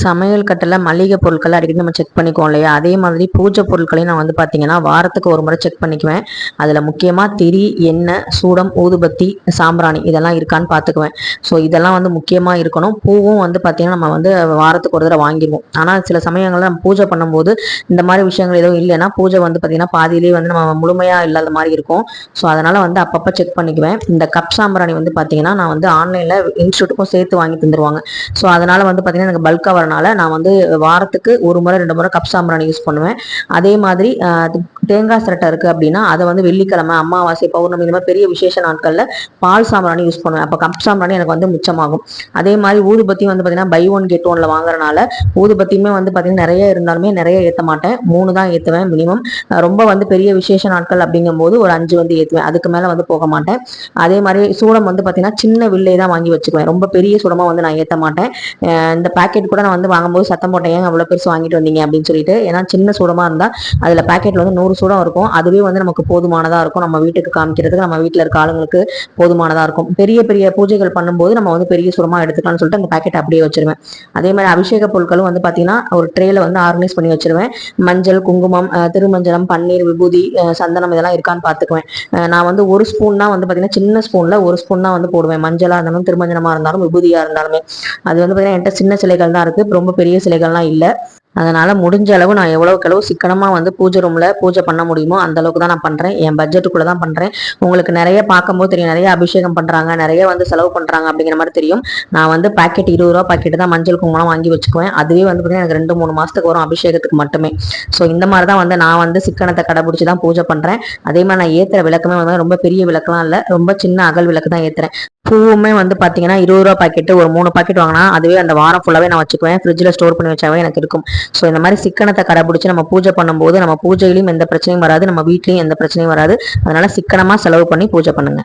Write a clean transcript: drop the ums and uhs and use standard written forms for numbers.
சமையல் கட்டில் மளிகை பொருட்கள் அடிக்கடி நம்ம செக் பண்ணிக்குவோம் இல்லையா, அதே மாதிரி பூஜை பொருட்களையும் நான் வந்து பார்த்தீங்கன்னா வாரத்துக்கு ஒரு முறை செக் பண்ணிக்குவேன். அதில் முக்கியமாக திரி, எண்ணெய், சூடம், ஊதுபத்தி, சாம்பிராணி இதெல்லாம் இருக்கான்னு பார்த்துக்குவேன். ஸோ இதெல்லாம் வந்து முக்கியமாக இருக்கணும். பூவும் வந்து பார்த்தீங்கன்னா நம்ம வந்து வாரத்துக்கு ஒரு தடவை வாங்கிடுவோம். ஆனால் சில சமயங்களில் நம்ம பூஜை பண்ணும்போது இந்த மாதிரி விஷயங்கள் எதுவும் இல்லைன்னா பூஜை வந்து பார்த்தீங்கன்னா பாதியிலேயே வந்து நம்ம முழுமையாக இல்லாத மாதிரி இருக்கும். ஸோ அதனால் வந்து அப்பப்போ செக் பண்ணிக்குவேன். இந்த கப் சாம்பிராணி வந்து பார்த்தீங்கன்னா நான் வந்து ஆன்லைனில் இன்ஸ்டியூட்டுக்கும் சேர்த்து வாங்கி தந்துடுவாங்க. ஸோ அதனால் வந்து பார்த்தீங்கன்னா எனக்கு பல்காக வரனால நான் வந்து வாரத்துக்கு ஒரு முறை 2 முறை கப் சாம்பிராணி யூஸ் பண்ணுவேன். அதே மாதிரி தேங்காய் சிரட்டை இருக்குது அப்படின்னா அதை வந்து வெள்ளிக்கிழமை, அமாவாசை, பௌர்ணமி இந்த மாதிரி பெரிய விசேஷ நாட்களில் பால் சாம்பிராணி யூஸ் பண்ணுவேன். அப்போ கப் சாம்பிராணி எனக்கு வந்து மிச்சமாகும். அதே மாதிரி ஊதுபத்தியும் வந்து பார்த்தீங்கன்னா பை ஒன் கெட் ஒன்ல வாங்குறனால ஊதுபத்தியுமே வந்து பார்த்தீங்கன்னா நிறைய இருந்தாலுமே நிறைய ஏற்ற மாட்டேன். 3 தான் ஏற்றுவேன் மினிமம். ரொம்ப வந்து பெரிய விசேஷ நாட்கள் அப்படிங்கும்போது ஒரு 5 வந்து ஏற்றுவேன். அதுக்கு மேலே வந்து போக மாட்டேன். அதே மாதிரி சூடம் வந்து பார்த்தீங்கன்னா சின்ன வில்லை தான் வாங்கி வச்சுக்குவேன். ரொம்ப பெரிய சூடமாக வந்து நான் ஏற்ற மாட்டேன். இந்த பேக்கெட் கூட நான் வந்து வாங்கும்போது சத்தம் போட்டேன், ஏன் அவ்வளோ பெருசு வாங்கிட்டு வந்தீங்க அப்படின்னு சொல்லிட்டு. ஏன்னா சின்ன சூடமாக இருந்தால் அதில் பேக்கெட்டில் வந்து 100 சூடம் இருக்கும். அதுவே வந்து நமக்கு போதுமானதாக இருக்கும். நம்ம வீட்டுக்கு காமிக்கிறதுக்கு, நம்ம வீட்டில் இருக்க ஆளுங்களுக்கு போதுமானதாக இருக்கும். பெரிய பெரிய பூஜைகள் பண்ணும்போது நம்ம வந்து பெரிய சூடமாக எடுத்துக்கலாம்னு சொல்லிட்டு அந்த பேக்கெட் அப்படியே வச்சிருவேன். அதே மாதிரி அபிஷேக பொருட்களும் வந்து பார்த்தீங்கன்னா ஒரு ட்ரேல வந்து ஆர்கனைஸ் பண்ணி வச்சிருவேன். மஞ்சள், குங்குமம், திருமஞ்சனம், பன்னீர், விபூதி, சந்தனம் இதெல்லாம் இருக்கான்னு பார்த்துக்குவேன். நான் வந்து ஒரு ஸ்பூன் தான் வந்து பார்த்தீங்கன்னா சின்ன ஸ்பூனில் ஒரு ஸ்பூன் தான் வந்து போடுவேன். மஞ்சளாக இருந்தாலும், திருமஞ்சனமாக இருந்தாலும், விபூதியாக இருந்தாலுமே. அது வந்து பார்த்தீங்கன்னா என்கிட்ட சின்ன சிலைகள் தான் இருக்குது, ரொம்ப பெரிய சிலைகள்லாம் இல்லை. அதனால முடிஞ்ச அளவு நான் எவ்வளவுக்கு அளவு சிக்கனமா வந்து பூஜை ரூம்ல பூஜை பண்ண முடியுமோ அந்த அளவுக்கு தான் நான் பண்றேன். என் பட்ஜெட்டுக்குள்ள தான் பண்றேன். உங்களுக்கு நிறைய பார்க்கும்போது தெரியும், நிறைய அபிஷேகம் பண்றாங்க, நிறைய வந்து செலவு பண்றாங்க அப்படிங்கிற மாதிரி தெரியும். நான் வந்து பாக்கெட் 20 ரூபா பாக்கெட் தான் மஞ்சள் குங்குமம் வாங்கி வச்சுக்குவேன். அதுவே வந்து பார்த்தீங்கன்னா எனக்கு 2-3 மாசத்துக்கு வரும் அபிஷேகத்துக்கு மட்டுமே. ஸோ இந்த மாதிரி தான் வந்து நான் வந்து சிக்கனத்தை கடைபிடிச்சு தான் பூஜை பண்றேன். அதே மாதிரி நான் ஏத்துற விளக்குமே வந்து ரொம்ப பெரிய விளக்குலாம் இல்லை, ரொம்ப சின்ன அகல் விளக்கு தான் ஏத்துறேன். பூவுமே வந்து பார்த்தீங்கன்னா 20 ரூபா பாக்கெட்டு ஒரு 3 பாக்கெட் வாங்கினா அதுவே அந்த வாரம் ஃபுல்லாவே நான் வச்சுக்குவேன். ஃப்ரிட்ஜில் ஸ்டோர் பண்ணி வச்சாவே எனக்கு இருக்கும். ஸோ இந்த மாதிரி சிக்கனத்தை கடைபிடிச்சு நம்ம பூஜை பண்ணும்போது நம்ம பூஜையிலும் எந்த பிரச்சனையும் வராது, நம்ம வீட்லையும் எந்த பிரச்சனையும் வராது. அதனால சிக்கனமா செலவு பண்ணி பூஜை பண்ணுங்க.